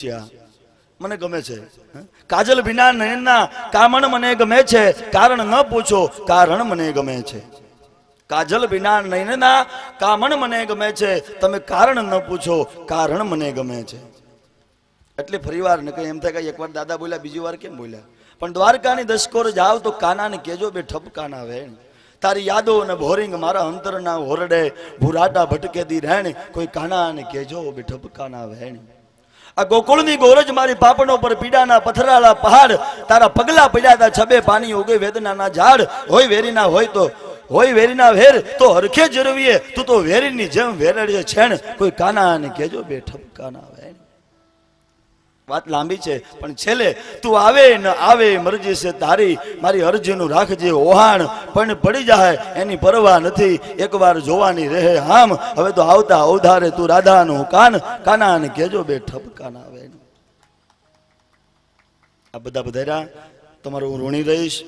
મને ગમે છે કાજલ વિના નયનના કામણ મને ગમે છે કારણ ન પૂછો કારણ મને ગમે છે કાજલ વિના નયનના કામણ મને ગમે છે તમે કારણ ન પૂછો કારણ મને ગમે છે એટલે ફરીવાર ને કઈ એમ થાય કે એકવાર દાદા બોલ્યા બીજી વાર કેમ બોલ્યા પણ દ્વારકાની દસકોર જાવ તો કાનાને કેજો બે ઠપકાના વેણ તારી યાદો ને ભોરિંગ મારા અંતરના હોરડે ભુરાટા ભટકે દી રહેણ કોઈ કાનાને કેજો બે ઠપકાના વેણ આ ગોકુળની ગોરજ મારી પાપણો પર પીડાના પથરાળા પહાડ તારા પગલા પડ્યા તા છબે પાણી ઉગે વેદનાના ઝાડ હોય વેરીના હોય તો હોય વેરીના વેર તો હરખે જરવીએ તું તો વેરીની જેમ વેરડે છેણ કોઈ કાનાને કેજો બે ઠપકાના વેણ વાત લાંબી છે પણ છેલ્લે તું આવે ન આવે મરજી છે તારી મારી અરજીનું રાખજે ઓહાણ પણ પડી જાય એની પરવા નથી એકવાર જોવાની રહે હામ હવે તો આવતા અવધારે તું રાધાનું કાન કાનાને કેજો બે ઠપકાના આવે આ બધા બધારા તમારું હું ઋણી રહીશ